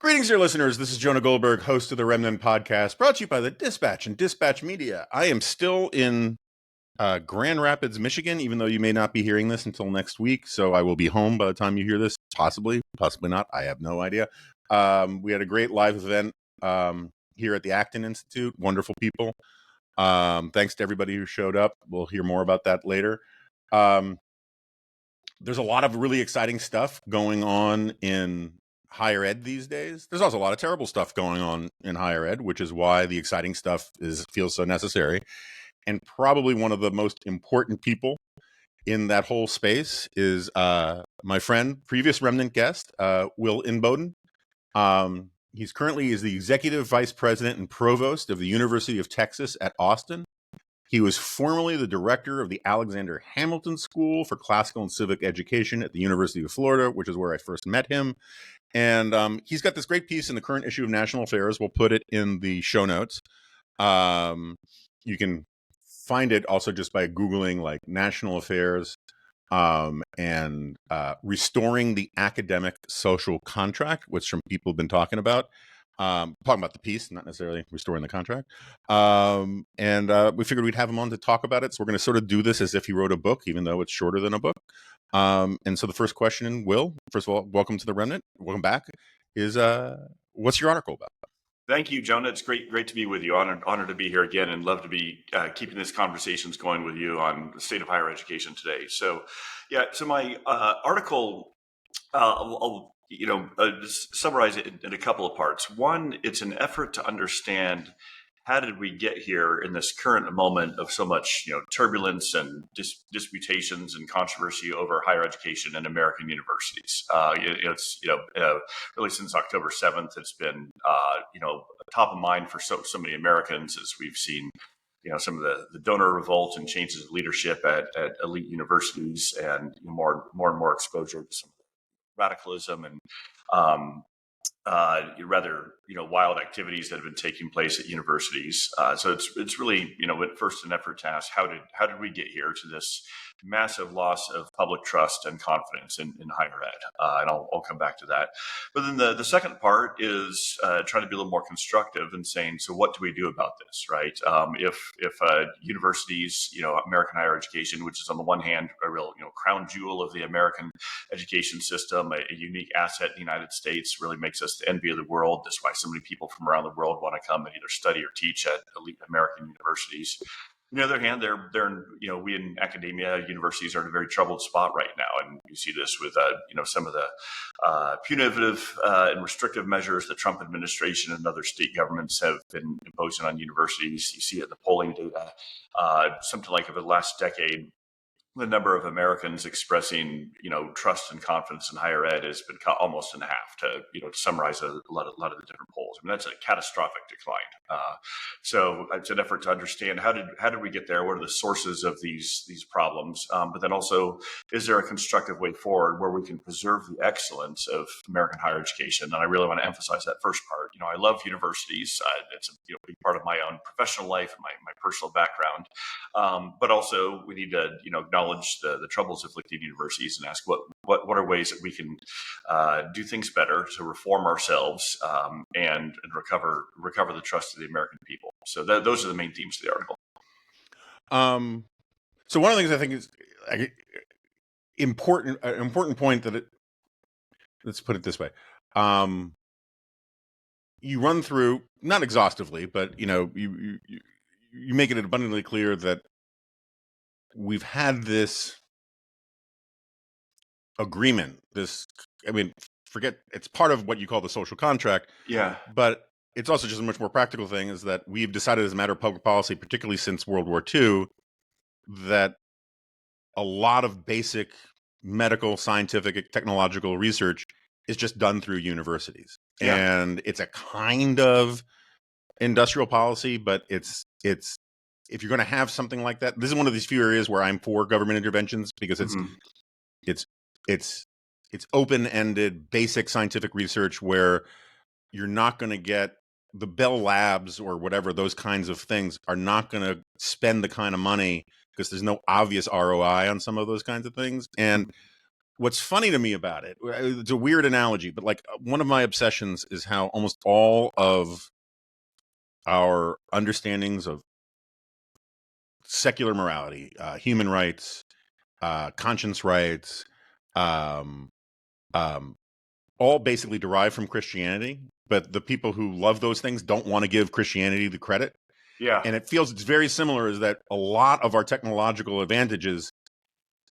Greetings, dear listeners. This is Jonah Goldberg, host of the Remnant Podcast, brought to you by the Dispatch and Dispatch Media. I am still in Grand Rapids, Michigan, even though you may not be hearing this until next week. So I will be home by the time you hear this. Possibly, possibly not. I have no idea. We had a great live event here at the Acton Institute. Wonderful people. Thanks to everybody who showed up. We'll hear more about that later. There's a lot of really exciting stuff going on in higher ed these days. There's also a lot of terrible stuff going on in higher ed, which is why the exciting stuff feels so necessary. And probably one of the most important people in that whole space is my friend, previous Remnant guest, Will Inboden. He's currently the executive vice president and provost of the University of Texas at Austin. He was formerly the director of the Alexander Hamilton School for Classical and Civic Education at the University of Florida, which is where I first met him. And he's got this great piece in the current issue of National Affairs. We'll put it in the show notes. You can find it also just by Googling like National Affairs and restoring the academic social contract, which some people have been talking about. Talking about the piece, not necessarily restoring the contract. We figured we'd have him on to talk about it. So we're going to sort of do this as if he wrote a book, even though it's shorter than a book. And so the first question, Will, first of all, welcome to the Remnant. Welcome back. Is what's your article about? Thank you, Jonah. It's great to be with you. Honored to be here again, and love to be keeping these conversations going with you on the state of higher education today. So my article, I'll just summarize it in a couple of parts. One, it's an effort to understand how did we get here in this current moment of so much turbulence and disputations and controversy over higher education in American universities. Really since October 7th, it's been top of mind for so many Americans as we've seen some of the donor revolt and changes of leadership at elite universities, and more and more exposure to some radicalism and rather wild activities that have been taking place at universities. So it's really at first an effort to ask how did we get here to this massive loss of public trust and confidence in higher ed, and I'll come back to that. But then the second part is trying to be a little more constructive and saying, so what do we do about this, right? If universities, American higher education, which is on the one hand a real crown jewel of the American education system, a unique asset in the United States, really makes us the envy of the world. That's why so many people from around the world want to come and either study or teach at elite American universities. On the other hand, we in academia, universities are in a very troubled spot right now, and you see this with some of the punitive and restrictive measures the Trump administration and other state governments have been imposing on universities. You see it in the polling data. Something like over the last decade, the number of Americans expressing, trust and confidence in higher ed has been cut almost in half. To summarize a lot of the different polls, I mean that's a catastrophic decline. So it's an effort to understand how did we get there? What are the sources of these problems? But then also, is there a constructive way forward where we can preserve the excellence of American higher education? And I really want to emphasize that first part. I love universities. It's a big part of my own professional life and my personal background. But also, we need to acknowledge the troubles afflicting universities and ask what are ways that we can do things better to reform ourselves and recover the trust of the American people. So those are the main themes of the article. So one of the things I think is important, an important point let's put it this way. You run through, not exhaustively, but you make it abundantly clear that we've had this agreement, forget, it's part of what you call the social contract. Yeah. But it's also just a much more practical thing, is that we've decided as a matter of public policy, particularly since World War II, that a lot of basic medical, scientific, technological research is just done through universities. Yeah. And it's a kind of industrial policy, but it's if you're going to have something like that, this is one of these few areas where I'm for government interventions, because it's open-ended, basic scientific research where you're not going to get the Bell Labs or whatever, those kinds of things are not going to spend the kind of money because there's no obvious ROI on some of those kinds of things. And what's funny to me about it, it's a weird analogy, but like one of my obsessions is how almost all of our understandings of secular morality, human rights, conscience rights, um, um, all basically derive from Christianity. But the people who love those things don't want to give Christianity the credit. Yeah. And it feels it's very similar, is that a lot of our technological advantages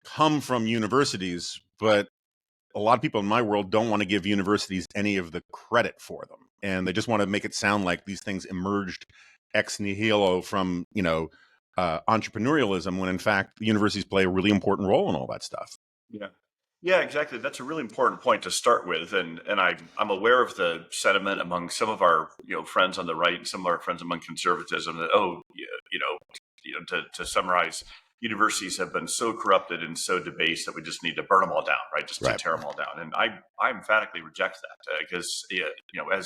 come from universities, but a lot of people in my world don't want to give universities any of the credit for them. And they just want to make it sound like these things emerged ex nihilo from, entrepreneurialism, when in fact the universities play a really important role in all that stuff. Yeah. Yeah, exactly. That's a really important point to start with, and I'm aware of the sentiment among some of our friends on the right and some of our friends among conservatism that to summarize, universities have been so corrupted and so debased that we just need to burn them all down, right? Just to Right. tear them all down. And I emphatically reject that because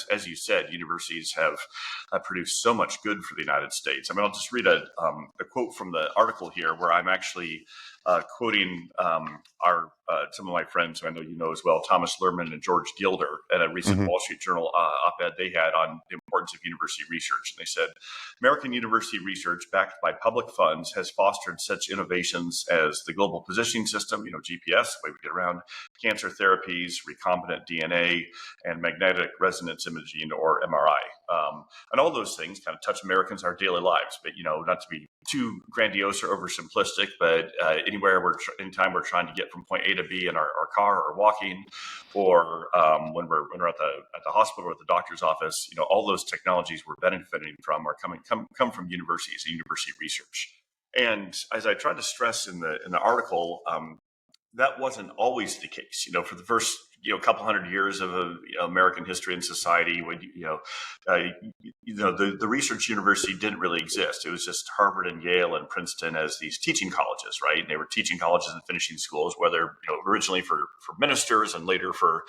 as you said, universities have produced so much good for the United States. I mean, I'll just read a quote from the article here where I'm actually quoting our some of my friends who I know you know as well, Thomas Lerman and George Gilder, at a recent Wall Street Journal op-ed they had on the importance of university research. And they said, American university research backed by public funds has fostered such innovations as the global positioning system, GPS, the way we get around, cancer therapies, recombinant DNA, and magnetic resonance imaging, or MRI. And all those things kind of touch Americans in our daily lives. But, not to be too grandiose or oversimplistic, but anytime we're trying to get from point A to B in our car or walking, or when we're at the hospital or at the doctor's office, all those technologies we're benefiting from are come from universities and university research. And as I tried to stress in the article, that wasn't always the case. For the first couple hundred years of American history and society, when the research university didn't really exist. It was just Harvard and Yale and Princeton as these teaching colleges, right? And they were teaching colleges and finishing schools, whether originally for ministers and later for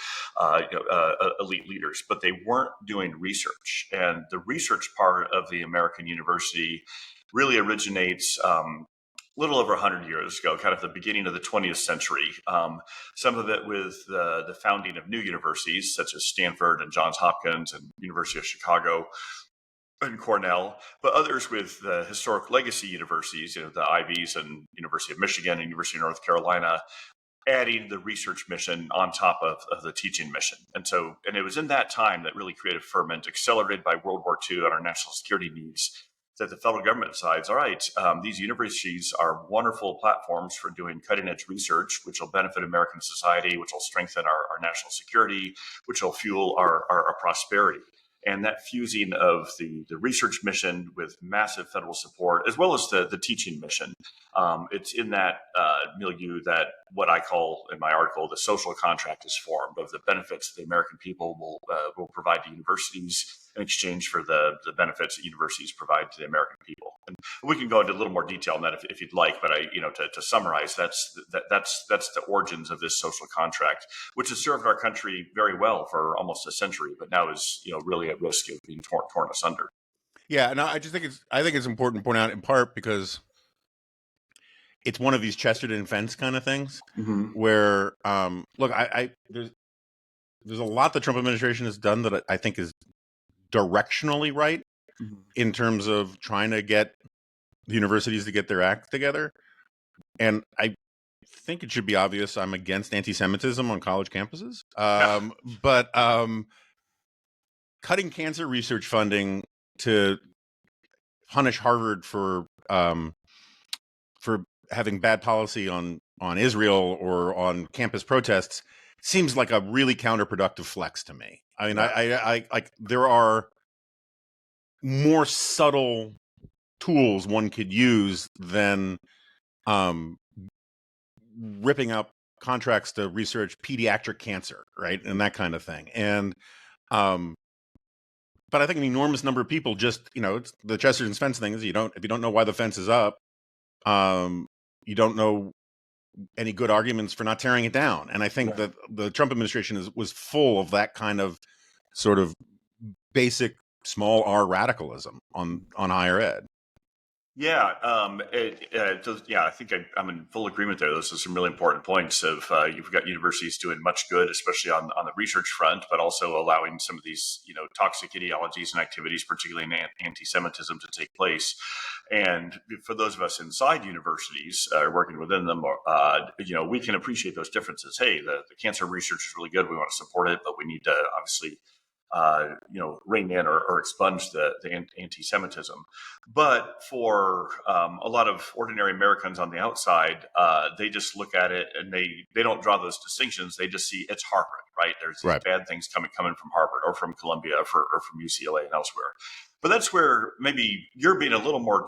elite leaders, but they weren't doing research. And the research part of the American university really originates little over 100 years ago, kind of the beginning of the 20th century. Some of it with the founding of new universities, such as Stanford and Johns Hopkins and University of Chicago and Cornell, but others with the historic legacy universities, the Ivies and University of Michigan and University of North Carolina, adding the research mission on top of the teaching mission. And it was in that time that really creative ferment, accelerated by World War II and our national security needs, that the federal government decides, all right, these universities are wonderful platforms for doing cutting-edge research, which will benefit American society, which will strengthen our national security, which will fuel our prosperity. And that fusing of the research mission with massive federal support, as well as the teaching mission, it's in that milieu that what I call in my article the social contract is formed, of the benefits that the American people will provide to universities in exchange for the benefits that universities provide to the American people. And we can go into a little more detail on that if you'd like, but to summarize, that's the origins of this social contract, which has served our country very well for almost a century, but now is really at risk of being torn asunder. Yeah, and I think it's important to point out, in part because it's one of these Chesterton fence kind of things, where look, there's a lot the Trump administration has done that I think is directionally right in terms of trying to get the universities to get their act together. And I think it should be obvious I'm against anti-Semitism on college campuses. But cutting cancer research funding to punish Harvard for having bad policy on Israel or on campus protests seems like a really counterproductive flex to me. I mean, I like, there are more subtle tools one could use than ripping up contracts to research pediatric cancer, right, and that kind of thing. And but I think an enormous number of people just, it's the Chesterton's fence thing is if you don't know why the fence is up, you don't know any good arguments for not tearing it down. And I think that the Trump administration was full of that kind of sort of basic small r radicalism on higher ed. Yeah, I think I'm in full agreement there. Those are some really important points. Of you've got universities doing much good, especially on the research front, but also allowing some of these toxic ideologies and activities, particularly in anti-Semitism, to take place. And for those of us inside universities, working within them, we can appreciate those differences. Hey, the cancer research is really good. We want to support it, but we need to obviously rein in or expunge the anti-Semitism. But for a lot of ordinary Americans on the outside, they just look at it and they don't draw those distinctions. They just see it's Harvard, right? There's these Right. bad things coming from Harvard or from Columbia or from UCLA and elsewhere. But that's where maybe you're being a little more,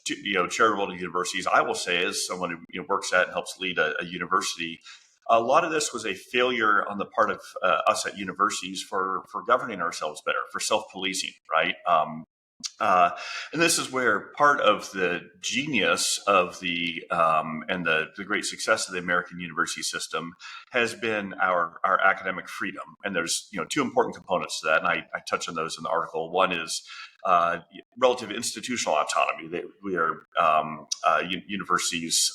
charitable to universities. I will say, as someone who works at and helps lead a university, a lot of this was a failure on the part of us at universities for governing ourselves better, for self-policing, right? Uh, and this is where part of the genius of the great success of the American university system has been our academic freedom. And there's two important components to that, and I touch on those in the article. One is relative institutional autonomy. We are universities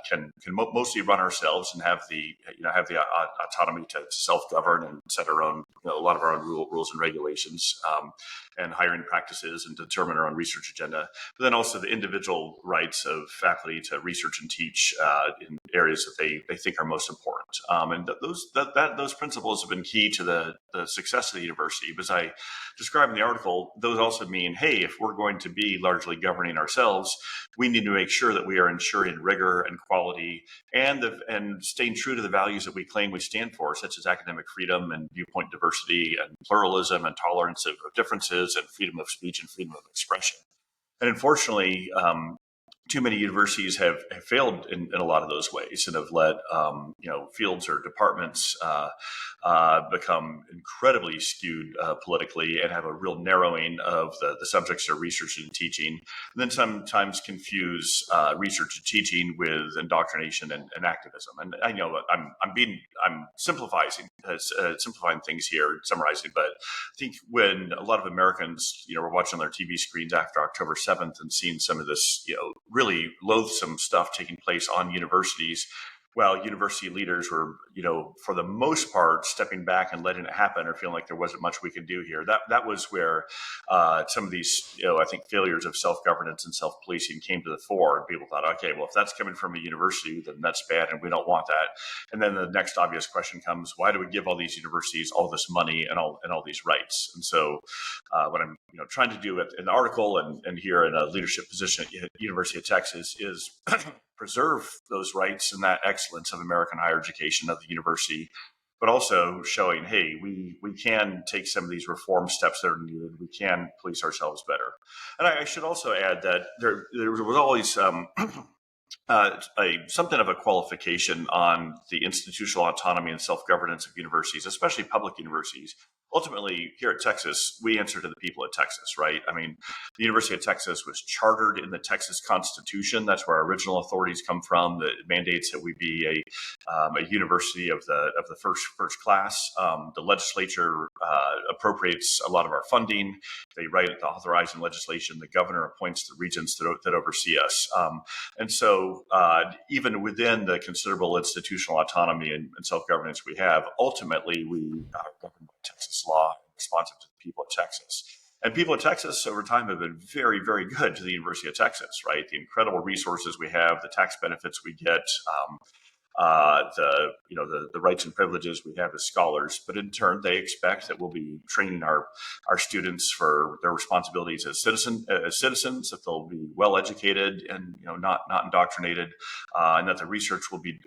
can mostly run ourselves and have the autonomy to self govern and set our own a lot of our own rules and regulations. And hiring practices and determine our own research agenda, but then also the individual rights of faculty to research and teach in areas that they think are most important. And those principles have been key to the success of the university. As I described in the article, those also mean, hey, if we're going to be largely governing ourselves, we need to make sure that we are ensuring rigor and quality and staying true to the values that we claim we stand for, such as academic freedom and viewpoint diversity and pluralism and tolerance of differences and freedom of speech and freedom of expression. And unfortunately, too many universities have failed in a lot of those ways and have let fields or departments become incredibly skewed politically and have a real narrowing of the subjects they're researching and teaching, and then sometimes confuse research and teaching with indoctrination and activism. And I know I'm simplifying things here, summarizing, but I think when a lot of Americans were watching their TV screens after October 7th and seeing some of this really loathsome stuff taking place on universities, while university leaders were, for the most part, stepping back and letting it happen or feeling like there wasn't much we could do here. That was where some of these, I think, failures of self-governance and self-policing came to the fore. And people thought, okay, well, if that's coming from a university, then that's bad and we don't want that. And then the next obvious question comes, why do we give all these universities all this money and all these rights? And so what I'm trying to do in the article and here in a leadership position at University of Texas is preserve those rights and that excellence of American higher education of the university, but also showing, hey, we can take some of these reform steps that are needed. We can police ourselves better. And I should also add that there was always something of a qualification on the institutional autonomy and self-governance of universities, especially public universities. Ultimately, here at Texas, we answer to the people of Texas, right? I mean, the University of Texas was chartered in the Texas Constitution. That's where our original authorities come from. That mandates that we be a university of the first class. The legislature appropriates a lot of our funding. They write the authorizing legislation. The governor appoints the regents that oversee us. And so even within the considerable institutional autonomy and self-governance we have, ultimately we are governed by Texas law and responsive to the people of Texas. And people of Texas over time have been very, very good to the University of Texas, right? The incredible resources we have, the tax benefits we get, the rights and privileges we have as scholars, but in turn they expect that we'll be training our students for their responsibilities as citizens, that they'll be well educated and not indoctrinated, and that the research we'll be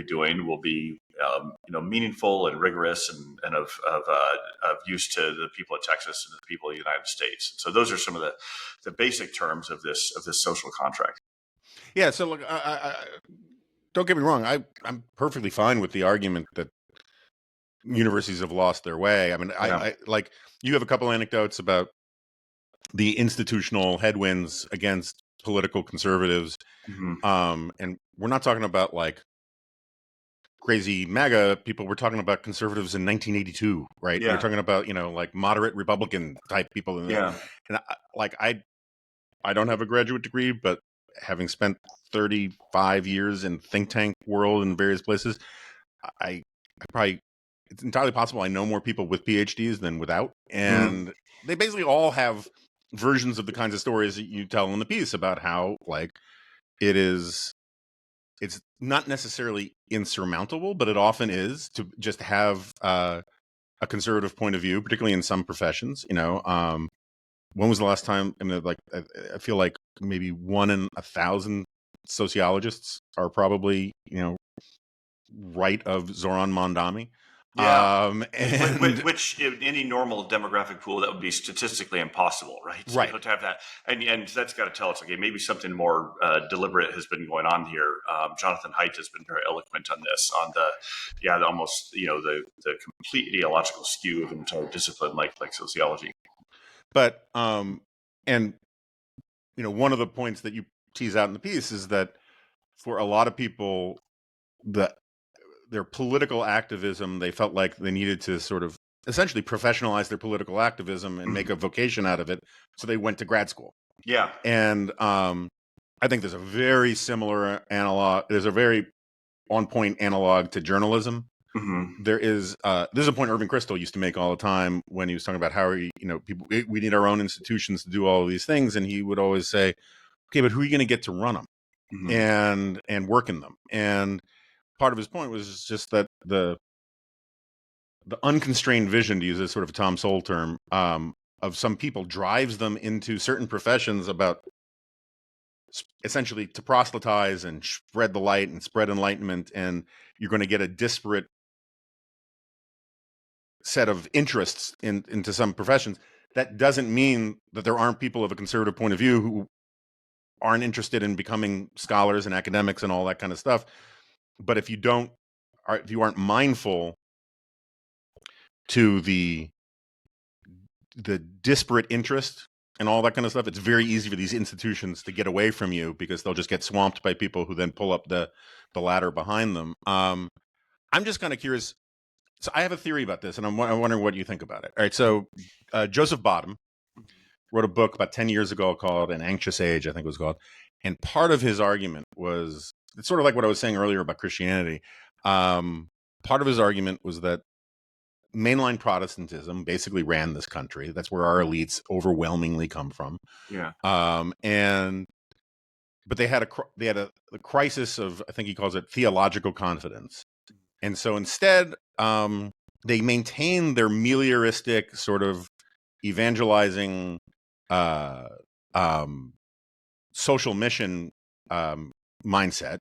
doing will be meaningful and rigorous and of use to the people of Texas and the people of the United States. So those are some of the basic terms of this social contract. Yeah. So look, I don't get me wrong. I'm perfectly fine with the argument that universities have lost their way. I mean, Yeah. I like, you have a couple anecdotes about the institutional headwinds against political conservatives. Mm-hmm. And we're not talking about like crazy MAGA people. We're talking about conservatives in 1982, right? Yeah. We're talking about, like moderate Republican type people. Yeah. And I don't have a graduate degree, but having spent 35 years in think tank world in various places, I probably, it's entirely possible I know more people with PhDs than without. Mm. And they basically all have versions of the kinds of stories that you tell in the piece about how, like, it is, it's not necessarily insurmountable, but it often is to just have a conservative point of view, particularly in some professions. When was the last time? I mean, like, I feel like maybe 1 in 1,000 sociologists are probably, right of Zoran Mondani. Yeah. And Which in any normal demographic pool, that would be statistically impossible, right? right. To have that, and that's got to tell us, okay, maybe something more deliberate has been going on here. Jonathan Haidt has been very eloquent on this, on the almost the complete ideological skew of an entire discipline like sociology. But and one of the points that you tease out in the piece is that for a lot of people, their political activism, they felt like they needed to sort of essentially professionalize their political activism and make a vocation out of it. So they went to grad school. Yeah. And I think there's a very similar analog. There's a very on point analog to journalism. Mm-hmm. There's a point Irving Kristol used to make all the time when he was talking about how people, we need our own institutions to do all of these things, and he would always say, okay, but who are you going to get to run them and work in them? And part of his point was just that the unconstrained vision, to use this sort of a Tom Sowell term, of some people drives them into certain professions about essentially to proselytize and spread the light and spread enlightenment, and you're going to get a disparate set of interests into some professions. That doesn't mean that there aren't people of a conservative point of view who aren't interested in becoming scholars and academics and all that kind of stuff. But if you aren't mindful to the disparate interest and all that kind of stuff, it's very easy for these institutions to get away from you because they'll just get swamped by people who then pull up the ladder behind them. I'm just kind of curious. So I have a theory about this, and I'm wondering what you think about it. All right, so Joseph Bottom wrote a book about 10 years ago called An Anxious Age, I think it was called. And part of his argument was, it's sort of like what I was saying earlier about Christianity. Part of his argument was that mainline Protestantism basically ran this country. That's where our elites overwhelmingly come from. Yeah. But they had a crisis of, I think he calls it theological confidence. And so instead, they maintained their melioristic sort of evangelizing social mission mindset,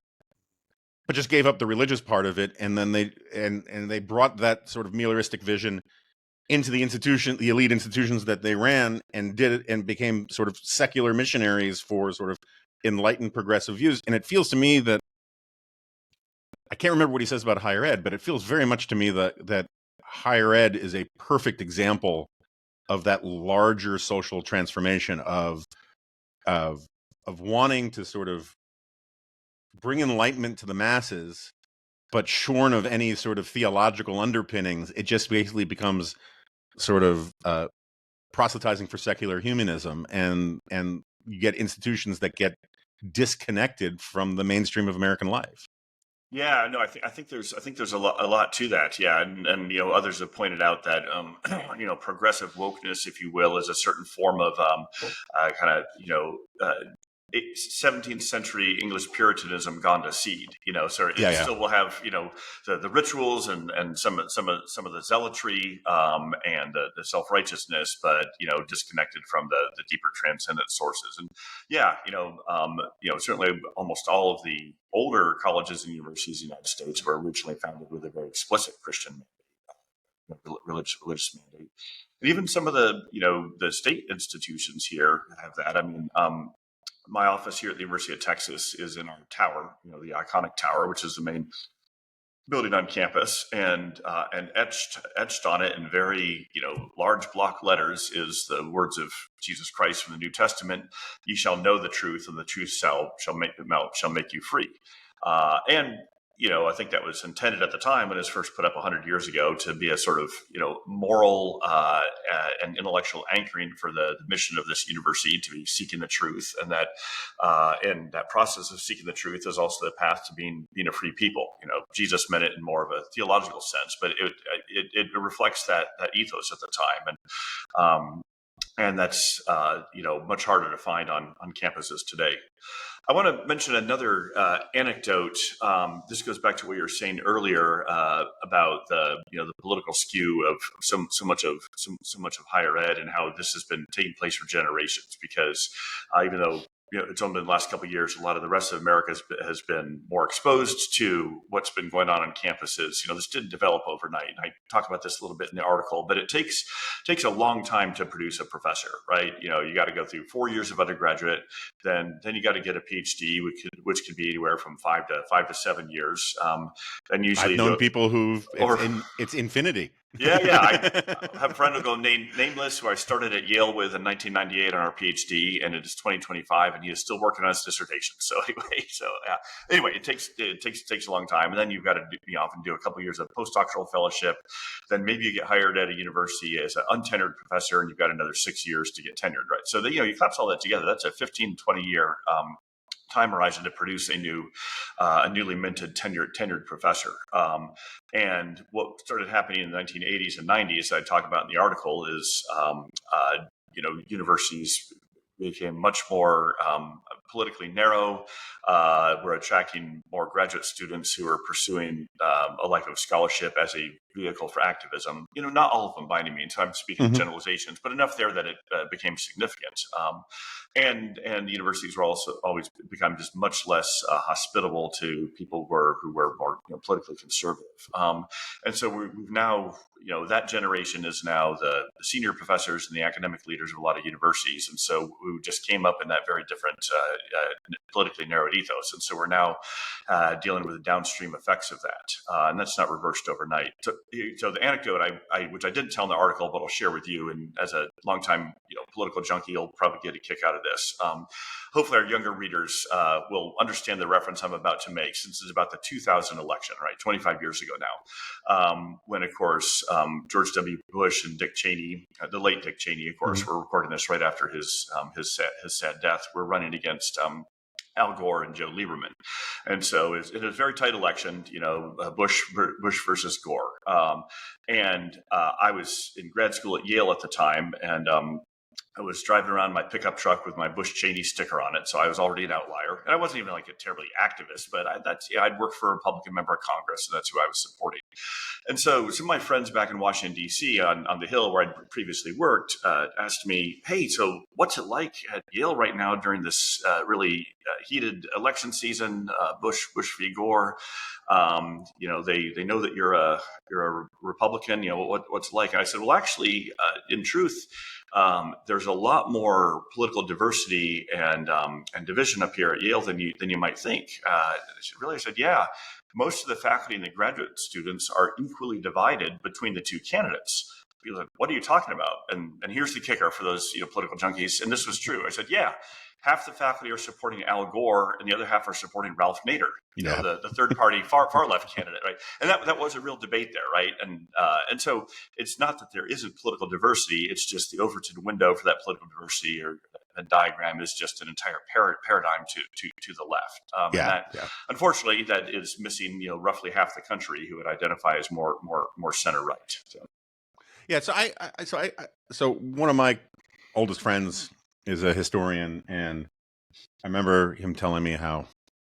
but just gave up the religious part of it, and then they brought that sort of melioristic vision into the elite institutions that they ran, and did it and became sort of secular missionaries for sort of enlightened progressive views. And it feels to me that, I can't remember what he says about higher ed, but it feels very much to me that higher ed is a perfect example of that larger social transformation of wanting to sort of bring enlightenment to the masses, but shorn of any sort of theological underpinnings. It just basically becomes sort of proselytizing for secular humanism, and you get institutions that get disconnected from the mainstream of American life. Yeah, no, I think there's a lot to that. Yeah, and others have pointed out that progressive wokeness, if you will, is a certain form of kind of 17th century English Puritanism gone to seed. So it still will have the rituals and some of the zealotry and the self righteousness, but disconnected from the deeper transcendent sources. And certainly almost all of the older colleges and universities in the United States were originally founded with a very explicit Christian religious mandate. And even some of the state institutions here have that. I mean, my office here at the University of Texas is in our tower, the iconic tower, which is the main building on campus, and etched on it in very large block letters is the words of Jesus Christ from the New Testament: "Ye shall know the truth, and the truth shall make you free." And I think that was intended at the time when it was first put up 100 years ago to be a sort of, moral and intellectual anchoring for the mission of this university, to be seeking the truth, and that process of seeking the truth is also the path to being a free people. Jesus meant it in more of a theological sense, but it reflects that ethos at the time, and that's much harder to find on campuses today. I want to mention another anecdote. This goes back to what you were saying earlier about the political skew of so much of higher ed, and how this has been taking place for generations. Because even though it's only been the last couple of years, a lot of the rest of America has been more exposed to what's been going on campuses. This didn't develop overnight. And I talk about this a little bit in the article, but it takes a long time to produce a professor, right? You got to go through 4 years of undergraduate, then you got to get a PhD, which could be anywhere from 5 to 7 years. And usually I've known people it's infinity. Yeah. I have a friend who'll go nameless, who I started at Yale with in 1998 on our PhD, and it is 2025, and he is still working on his dissertation. So anyway, it takes a long time, and then you've got to often do a couple of years of postdoctoral fellowship. Then maybe you get hired at a university as an untenured professor, and you've got another 6 years to get tenured, right? So you collapse all that together. That's a 15, 20 year time horizon to produce a newly minted tenured professor. And what started happening in the 1980s and 90s, I talk about in the article, is universities became much more politically narrow. We're attracting more graduate students who are pursuing a life of scholarship as a vehicle for activism. Not all of them by any means. I'm speaking of generalizations, but enough there that it became significant. And the universities were also always become just much less hospitable to people who were more politically conservative. And so we've now, that generation is now the senior professors and the academic leaders of a lot of universities. And so we just came up in that very different politically narrowed ethos. And so we're now dealing with the downstream effects of that. And that's not reversed overnight. So the anecdote, which I didn't tell in the article, but I'll share with you, and as a longtime political junkie, you'll probably get a kick out of this. Hopefully our younger readers will understand the reference I'm about to make, since it's about the 2000 election, right, 25 years ago now, when, of course, George W. Bush and Dick Cheney, the late Dick Cheney, of course, we're recording this right after his sad death, were running against Al Gore and Joe Lieberman. And so it was a very tight election, Bush versus Gore. And I was in grad school at Yale at the time, and I was driving around my pickup truck with my Bush Cheney sticker on it, so I was already an outlier. And I wasn't even like a terribly activist, but I'd worked for a Republican member of Congress, and that's who I was supporting. And so some of my friends back in Washington, D.C. on the Hill where I'd previously worked asked me, hey, so what's it like at Yale right now during this really heated election season, Bush v. Gore? They know that you're a Republican, what's it like? And I said, well, actually, in truth, there's a lot more political diversity and division up here at Yale than you might think. I said, yeah. Most of the faculty and the graduate students are equally divided between the two candidates. People said, what are you talking about? And here's the kicker for those political junkies. And this was true. I said, yeah, half the faculty are supporting Al Gore and the other half are supporting Ralph Nader, the third party far left candidate, right? And that was a real debate there, right? And so it's not that there isn't political diversity. It's just the Overton window for that political diversity or a diagram is just an entire paradigm to the left. Unfortunately, that is missing, roughly half the country who would identify as more center right. So. Yeah. So one of my oldest friends is a historian, and I remember him telling me how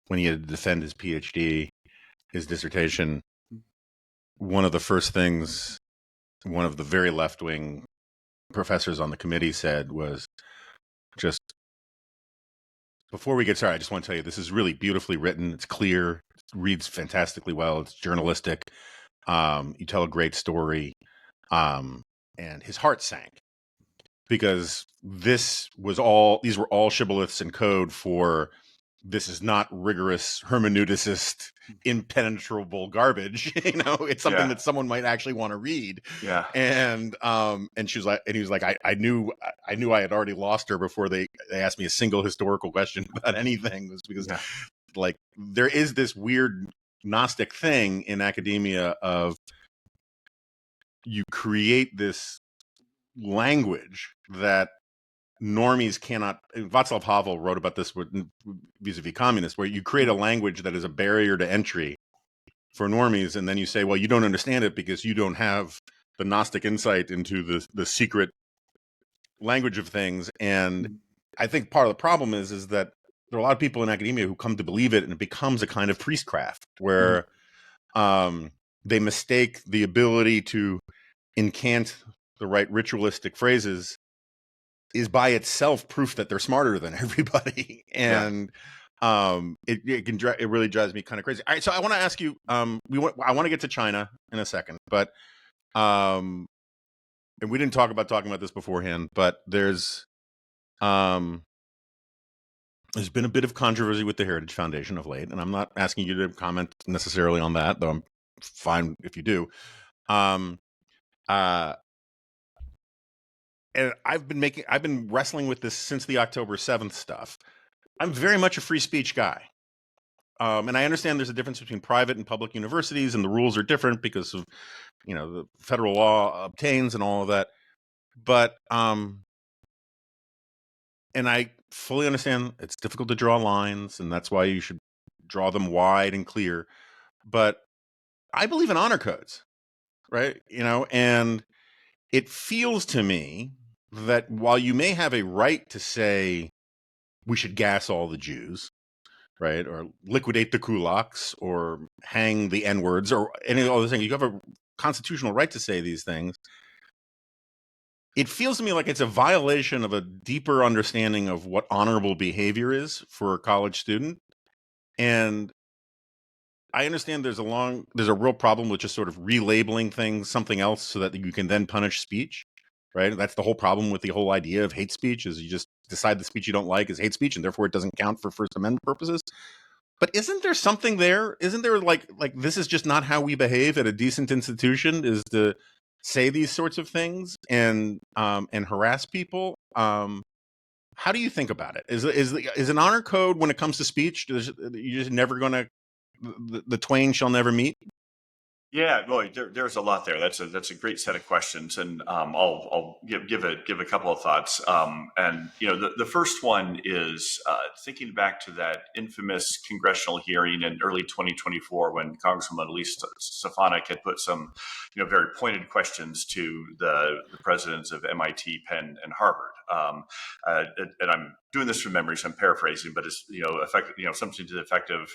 when he had to defend his PhD, his dissertation, one of the first things one of the very left-wing professors on the committee said was, just before we get started, I just want to tell you, this is really beautifully written. It's clear, it reads fantastically well. It's journalistic. You tell a great story. And his heart sank, because these were all shibboleths in code for, this is not rigorous hermeneuticist, impenetrable garbage. It's something that someone might actually want to read. Yeah. And she was like, and he was like, I knew I had already lost her before they asked me a single historical question about anything, was because like there is this weird Gnostic thing in academia of you create this language that normies cannot. Václav Havel wrote about this vis-a-vis communists, where you create a language that is a barrier to entry for normies, and then you say, well, you don't understand it because you don't have the Gnostic insight into the secret language of things. And I think part of the problem is that there are a lot of people in academia who come to believe it, and it becomes a kind of priestcraft where they mistake the ability to incant the right ritualistic phrases is by itself proof that they're smarter than everybody. And it really drives me kind of crazy. All right, so I want to ask you, I want to get to China in a second, but and we didn't talk about this beforehand, but there's been a bit of controversy with the Heritage Foundation of late, and I'm not asking you to comment necessarily on that, though I'm fine if you do. And I've been wrestling with this since the October 7th stuff. I'm very much a free speech guy. And I understand there's a difference between private and public universities, and the rules are different because of, the federal law obtains and all of that. But, and I fully understand it's difficult to draw lines, and that's why you should draw them wide and clear. But I believe in honor codes, right? And it feels to me that while you may have a right to say we should gas all the Jews, right, or liquidate the kulaks, or hang the N-words, or any other thing, you have a constitutional right to say these things. It feels to me like it's a violation of a deeper understanding of what honorable behavior is for a college student. And I understand there's a real problem with just sort of relabeling things something else so that you can then punish speech, right? That's the whole problem with the whole idea of hate speech, is you just decide the speech you don't like is hate speech, and therefore it doesn't count for First Amendment purposes. But isn't there something there? Isn't there like this is just not how we behave at a decent institution, is to say these sorts of things and harass people? How do you think about it? Is an honor code when it comes to speech? You're just never going to, the twain shall never meet? Yeah, boy, there's a lot there. That's a great set of questions, and I'll give a couple of thoughts. And the first one is thinking back to that infamous congressional hearing in early 2024 when Congresswoman Elise Stefanik had put some very pointed questions to the presidents of MIT, Penn, and Harvard. And I'm doing this from memory, so I'm paraphrasing, but it's something to the effect of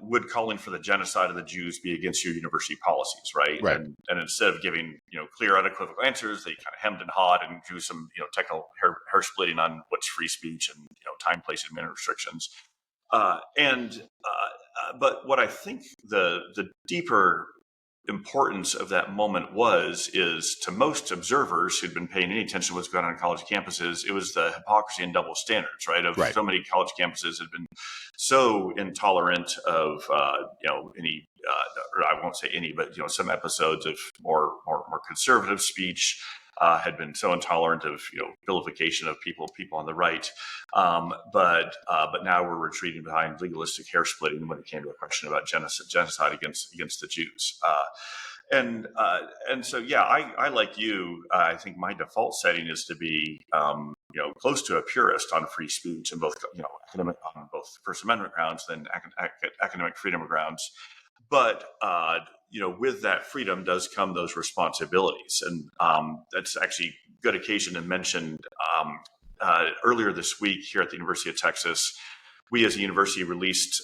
would calling for the genocide of the Jews be against your university policies, right? Right. And instead of giving clear, unequivocal answers, they kind of hemmed and hawed and drew some technical hair splitting on what's free speech and time, place, and minute restrictions. But what I think the deeper importance of that moment is to most observers who'd been paying any attention to what's going on college campuses, it was the hypocrisy and double standards, right? Right. So many college campuses had been so intolerant of any, or I won't say any, but some episodes of more conservative speech. Had been so intolerant of vilification of people on the right, but now we're retreating behind legalistic hair splitting when it came to a question about genocide against the Jews. And so I like you. I think my default setting is to be close to a purist on free speech and both on both First Amendment grounds, then academic freedom grounds. But with that freedom does come those responsibilities, and that's actually good occasion to mention. Earlier this week here at the University of Texas, we as a university released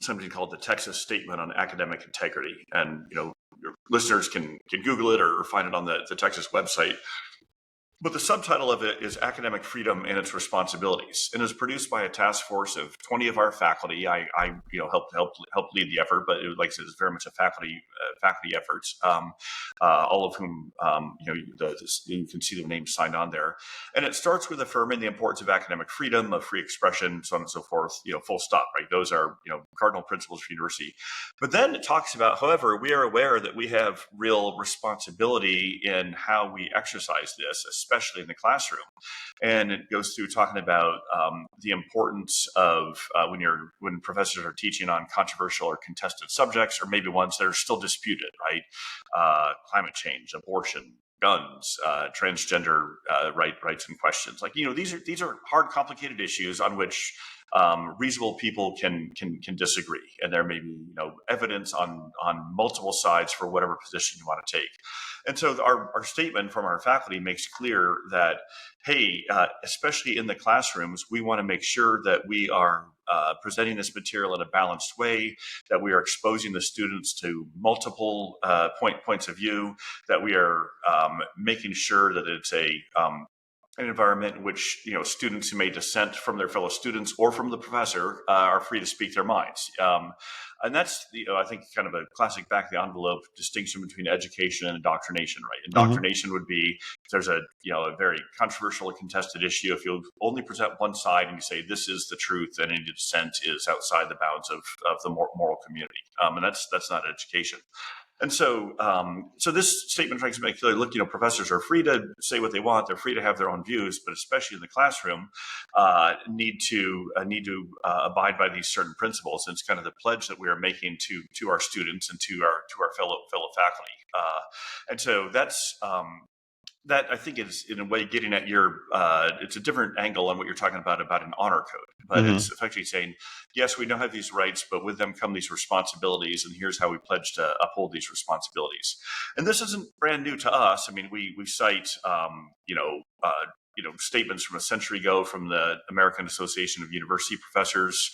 something called the Texas Statement on Academic Integrity, and your listeners can Google it or find it on the Texas website. But the subtitle of it is Academic Freedom and Its Responsibilities, and is produced by a task force of 20 of our faculty. I helped lead the effort, but like I said, it's very much a faculty effort. All of whom you can see the names signed on there, and it starts with affirming the importance of academic freedom, of free expression, so on and so forth. Full stop. Right? Those are cardinal principles for university. But then it talks about, however, we are aware that we have real responsibility in how we exercise this, especially in the classroom. And it goes through talking about the importance of when professors are teaching on controversial or contested subjects, or maybe ones that are still disputed, right? Climate change, abortion, guns, transgender rights and questions. Like, these are hard, complicated issues on which reasonable people can disagree, and there may be evidence on multiple sides for whatever position you want to take. And so our statement from our faculty makes clear that, hey, especially in the classrooms, we want to make sure that we are presenting this material in a balanced way, that we are exposing the students to multiple points of view, that we are making sure that it's an environment in which students who may dissent from their fellow students or from the professor are free to speak their minds. And that's I think kind of a classic back of the envelope distinction between education and indoctrination, right? Indoctrination would be if there's a very controversial or contested issue, if you only present one side and you say this is the truth, and any dissent is outside the bounds of the moral community, and that's not education. And so, so this statement tries to make clear, look, professors are free to say what they want. They're free to have their own views, but especially in the classroom, need to abide by these certain principles. And it's kind of the pledge that we are making to our students and to our fellow faculty. And so that I think is in a way getting at it's a different angle on what you're talking about an honor code, but it's effectively saying, yes, we now have these rights, but with them come these responsibilities, and here's how we pledge to uphold these responsibilities. And this isn't brand new to us. I mean, we cite statements from a century ago from the American Association of University Professors,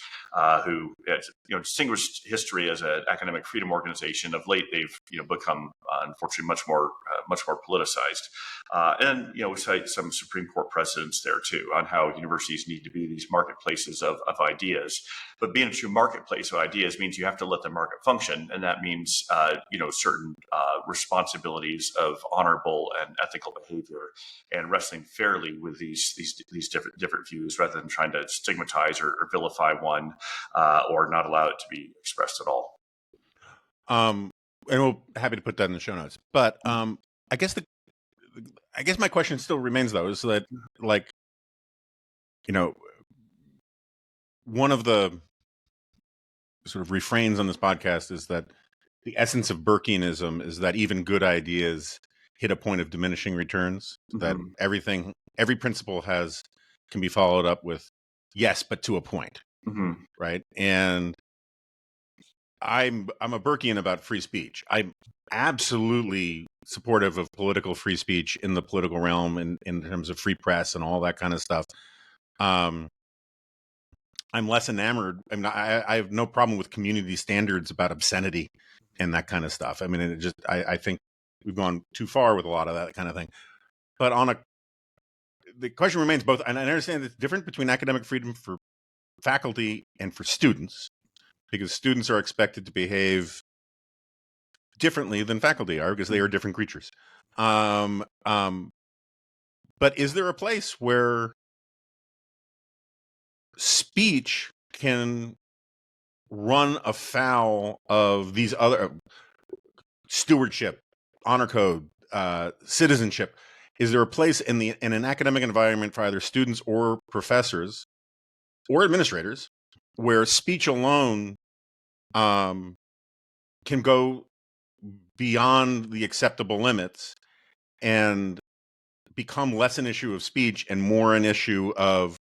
who has distinguished history as an academic freedom organization. Of late, they've become unfortunately much more politicized. And we cite some Supreme Court precedents there too on how universities need to be these marketplaces of ideas. But being a true marketplace of ideas means you have to let the market function, and that means certain responsibilities of honorable and ethical behavior and wrestling fairly with these different views, rather than trying to stigmatize or vilify one or not allow it to be expressed at all. And we're happy to put that in the show notes. But I guess my question still remains, though, is that, like, one of the sort of refrains on this podcast is that the essence of Burkeanism is that even good ideas hit a point of diminishing returns, that every principle can be followed up with yes, but to a point, right? And I'm a Burkean about free speech. I'm absolutely supportive of political free speech in the political realm, and in terms of free press and all that kind of stuff. I'm less enamored. I mean, I have no problem with community standards about obscenity and that kind of stuff. I mean, I think we've gone too far with a lot of that kind of thing. But the question remains both, and I understand it's different between academic freedom for faculty and for students, because students are expected to behave differently than faculty are, because they are different creatures. But is there a place where speech can run afoul of these other stewardship, honor code, citizenship? Is there a place in an academic environment for either students or professors or administrators where speech alone can go beyond the acceptable limits and become less an issue of speech and more an issue of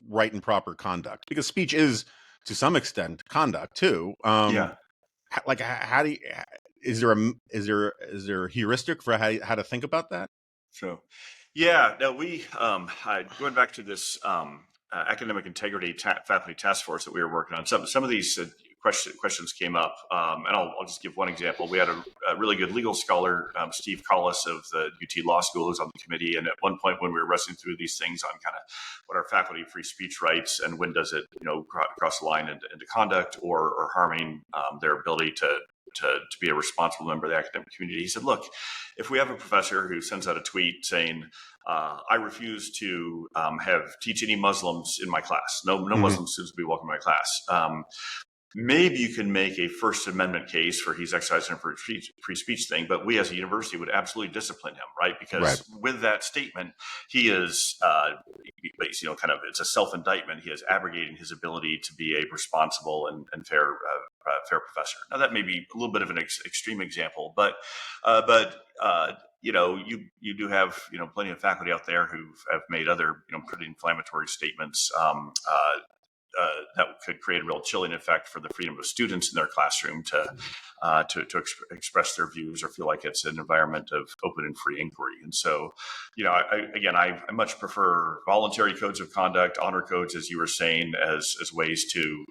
right and proper conduct? Because speech is, to some extent, conduct too. Like, how do you, is there a heuristic for how to think about that? So, yeah, no, we going back to this academic integrity faculty task force that we were working on. Some of these questions came up, and I'll just give one example. We had a really good legal scholar, Steve Collis of the UT Law School, who's on the committee. And at one point, when we were wrestling through these things on kind of what are faculty free speech rights and when does it cross the line into conduct or harming their ability to be a responsible member of the academic community, he said, look, if we have a professor who sends out a tweet saying, I refuse to teach any Muslims in my class, no Muslim students will be welcome to my class, maybe you can make a First Amendment case for he's exercising a free speech thing, but we as a university would absolutely discipline him, right? Right. Because with that statement, he is, kind of, it's a self-indictment. He is abrogating his ability to be a responsible and fair professor. Now, that may be a little bit of an extreme example, but you do have plenty of faculty out there who have made other pretty inflammatory statements. That could create a real chilling effect for the freedom of students in their classroom to express their views or feel like it's an environment of open and free inquiry. And so, I much prefer voluntary codes of conduct, honor codes, as you were saying, as ways to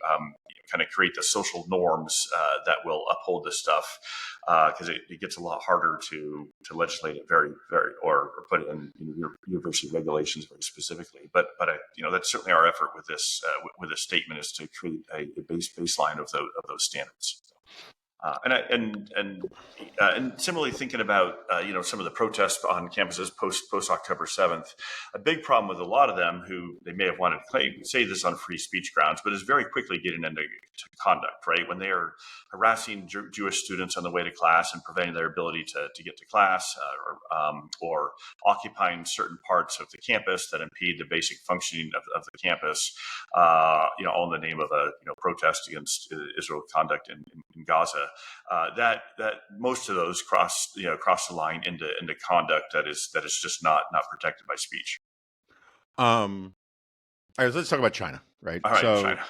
kind of create the social norms that will uphold this stuff, because it gets a lot harder to legislate it or put it in university regulations very specifically. But that's certainly our effort with this statement, is to create a baseline of those standards. And similarly, thinking about some of the protests on campuses post October 7th, a big problem with a lot of them who they may have wanted to say this on free speech grounds, but is very quickly getting into conduct, right? When they are harassing Jewish students on the way to class and preventing their ability to get to class, or occupying certain parts of the campus that impede the basic functioning of the campus, all in the name of a protest against Israel conduct in Gaza. That most of those cross the line into conduct that is just not protected by speech. All right, let's talk about China, right? All right, so, China.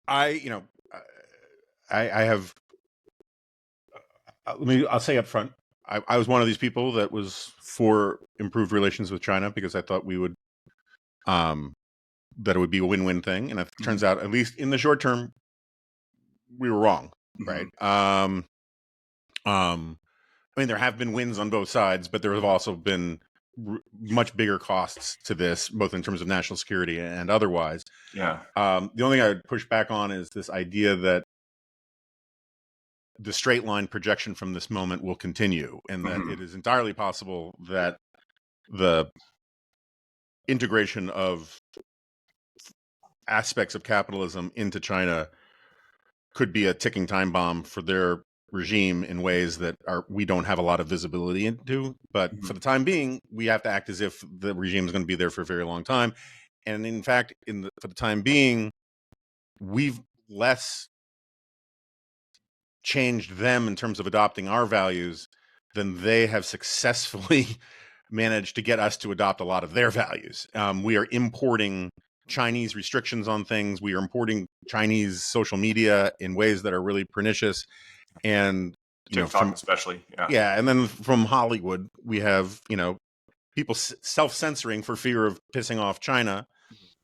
I have. I'll say up front, I was one of these people that was for improved relations with China because I thought we would, that it would be a win-win thing, and it turns out, at least in the short term, we were wrong, right? I mean, there have been wins on both sides, but there have also been much bigger costs to this, both in terms of national security and otherwise. Yeah. The only thing I would push back on is this idea that the straight line projection from this moment will continue, and that it is entirely possible that the integration of aspects of capitalism into China could be a ticking time bomb for their regime in ways that we don't have a lot of visibility into. But for the time being, we have to act as if the regime is going to be there for a very long time. And in fact, for the time being, we've less changed them in terms of adopting our values than they have successfully managed to get us to adopt a lot of their values. We are importing Chinese restrictions on things. We are importing Chinese social media in ways that are really pernicious. And TikTok especially. Yeah. And then from Hollywood, we have, people self-censoring for fear of pissing off China.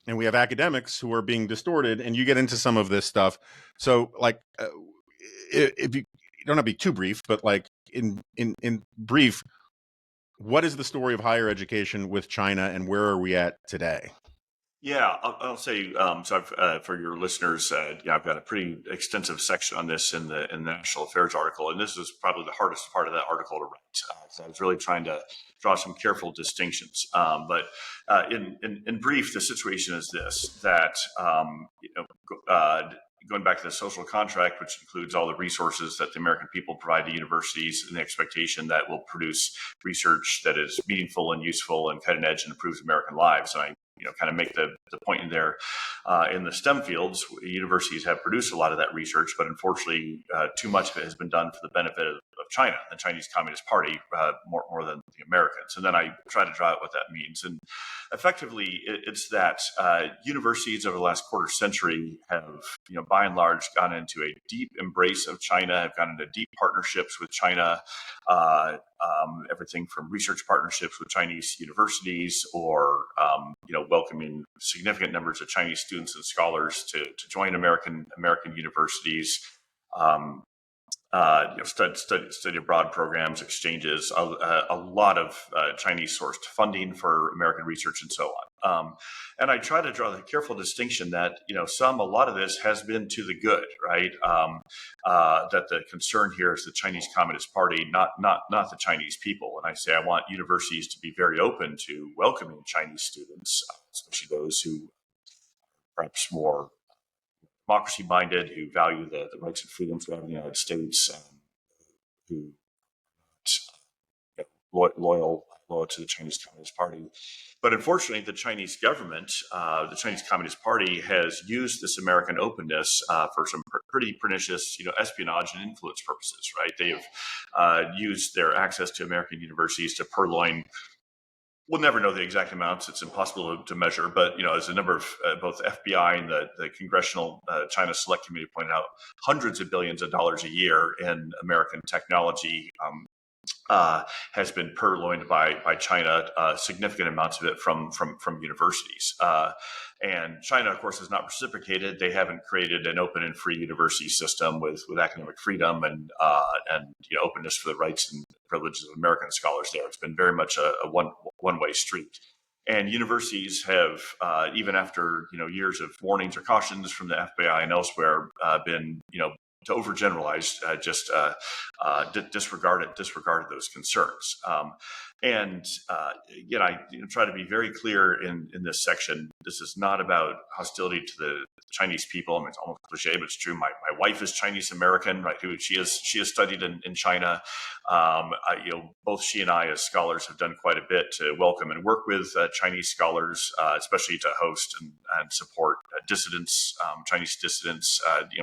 And we have academics who are being distorted, and you get into some of this stuff. So if you don't have to be too brief, but in brief, what is the story of higher education with China, and where are we at today? Yeah, I'll say, so I've, for your listeners, I've got a pretty extensive section on this in the National Affairs article, and this is probably the hardest part of that article to write. So I was really trying to draw some careful distinctions. But in brief, the situation is this: that going back to the social contract, which includes all the resources that the American people provide to universities, and the expectation that will produce research that is meaningful and useful and cutting edge and improves American lives. And I kind of make the point in there, in the STEM fields, universities have produced a lot of that research, but unfortunately, too much of it has been done for the benefit of China, the Chinese Communist Party, more than the Americans. And then I try to draw out what that means. And effectively, it's that universities over the last quarter century have, by and large, gone into a deep embrace of China, have gone into deep partnerships with China, everything from research partnerships with Chinese universities, or welcoming significant numbers of Chinese students and scholars to join American universities. Study abroad programs, exchanges, a lot of Chinese sourced funding for American research, and so on. And I try to draw the careful distinction that a lot of this has been to the good, right? That the concern here is the Chinese Communist Party, not the Chinese people. And I say I want universities to be very open to welcoming Chinese students, especially those who perhaps more democracy-minded, who value the rights and freedoms we have in the United States, who loyal to the Chinese Communist Party. But unfortunately, the Chinese government, the Chinese Communist Party, has used this American openness for some pretty pernicious, espionage and influence purposes. Right? They have used their access to American universities to purloin. We'll never know the exact amounts; it's impossible to measure. But as a number of both FBI and the Congressional China Select Committee pointed out, hundreds of billions of dollars a year in American technology has been purloined by China, significant amounts of it from universities. And China, of course, has not reciprocated. They haven't created an open and free university system with academic freedom and openness for the rights and privileges of American scholars there. It's been very much a one-way street. And universities have, even after years of warnings or cautions from the FBI and elsewhere, been to overgeneralize, just disregarded those concerns. And again, I try to be very clear in this section. This is not about hostility to the Chinese people. I mean, it's almost cliche, but it's true. My wife is Chinese American, right? She has studied in China. Both she and I, as scholars, have done quite a bit to welcome and work with Chinese scholars, especially to host and support dissidents, Chinese dissidents,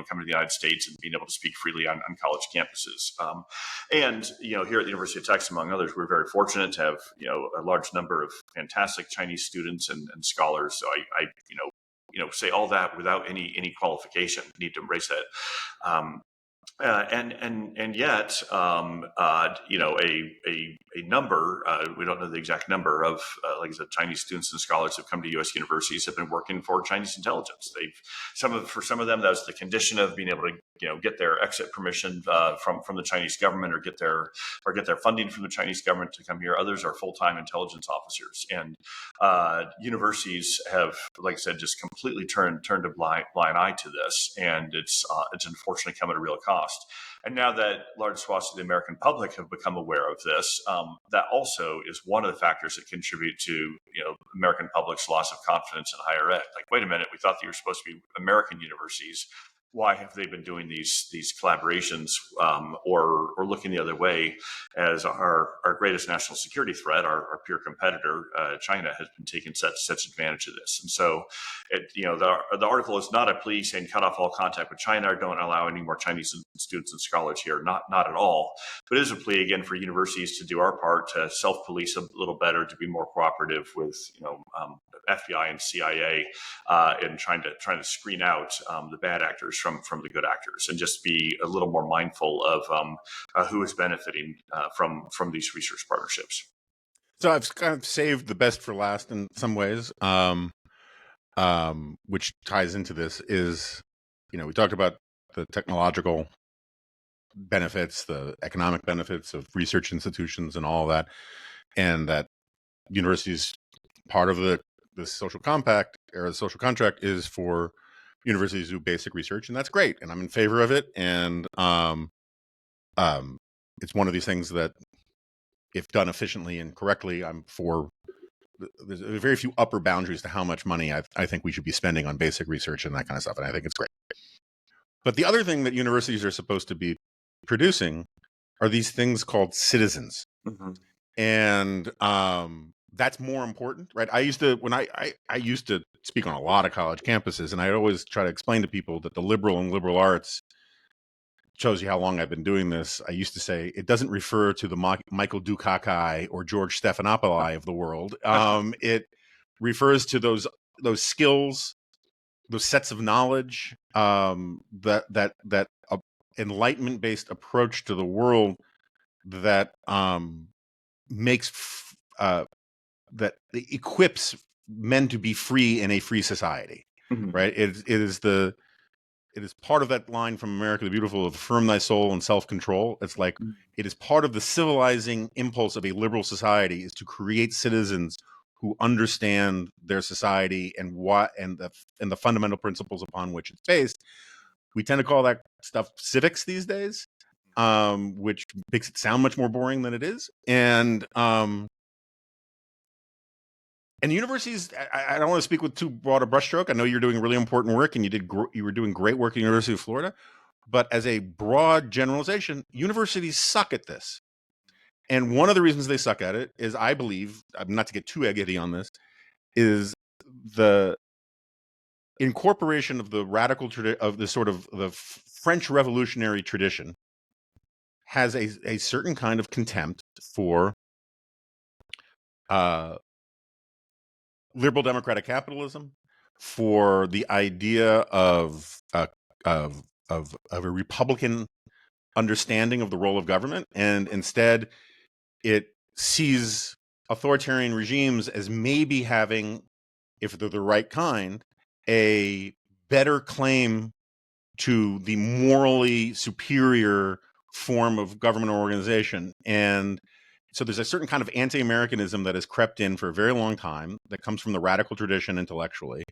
coming to the United States and being able to speak freely on college campuses. And here at the University of Texas, among others, we're very fortunate to have a large number of fantastic Chinese students and scholars. So I say all that without any qualification. Need to embrace that. And yet, a number, we don't know the exact number of, like I said, Chinese students and scholars who've come to U.S. universities have been working for Chinese intelligence. For some of them, that was the condition of being able to, get their exit permission from the Chinese government or get their funding from the Chinese government to come here. Others are full-time intelligence officers, and universities have, like I said, just completely turned a blind eye to this, and it's unfortunately come at a real cost. And now that large swaths of the American public have become aware of this, that also is one of the factors that contribute to American public's loss of confidence in higher ed. Like, wait a minute, we thought they were supposed to be American universities. Why have they been doing these collaborations or looking the other way as our greatest national security threat, our peer competitor, China, has been taking such advantage of this? And so, the article is not a plea saying cut off all contact with China or don't allow any more Chinese students and scholars here. Not at all. But it is a plea, again, for universities to do our part to self-police a little better, to be more cooperative with FBI and CIA in trying to screen out the bad actors from the good actors, and just be a little more mindful of who is benefiting from these research partnerships. So I've kind of saved the best for last in some ways, which ties into this. Is we talked about the technological benefits, the economic benefits of research institutions, and all of that, and that universities, part of the social compact or the social contract is for universities do basic research, and that's great, and I'm in favor of it. And it's one of these things that, if done efficiently and correctly, I'm for. There's very few upper boundaries to how much money I think we should be spending on basic research and that kind of stuff, and I think it's great. But the other thing that universities are supposed to be producing are these things called citizens, and that's more important, right? I used to speak on a lot of college campuses, and I always try to explain to people that the liberal and liberal arts, shows you how long I've been doing this. I used to say it doesn't refer to the Michael Dukakis or George Stephanopoulos of the world. It refers to those skills, those sets of knowledge, that enlightenment-based approach to the world that makes that equips men to be free in a free society, right? It is part of that line from America the Beautiful of affirm thy soul and self-control. It's like it is part of the civilizing impulse of a liberal society is to create citizens who understand their society and the fundamental principles upon which it's based. We tend to call that stuff civics these days, which makes it sound much more boring than it is. And And universities, I don't want to speak with too broad a brushstroke. I know you're doing really important work, and you were doing great work at the University of Florida. But as a broad generalization, universities suck at this. And one of the reasons they suck at it is, I believe, not to get too eggity on this, is the incorporation of the radical of the sort of the French revolutionary tradition has a certain kind of contempt for liberal democratic capitalism, for the idea of a Republican understanding of the role of government, and instead it sees authoritarian regimes as maybe having, if they're the right kind, a better claim to the morally superior form of government or organization. And so there's a certain kind of anti-Americanism that has crept in for a very long time, that comes from the radical tradition intellectually,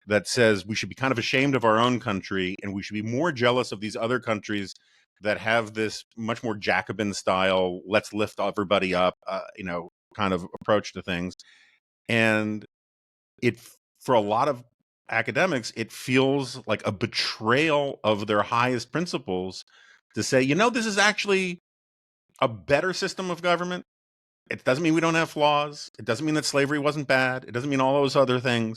that says we should be kind of ashamed of our own country, and we should be more jealous of these other countries that have this much more Jacobin style, let's lift everybody up, kind of approach to things. And it, for a lot of academics, it feels like a betrayal of their highest principles to say, this is actually a better system of government. It doesn't mean we don't have flaws. It doesn't mean that slavery wasn't bad. It doesn't mean all those other things,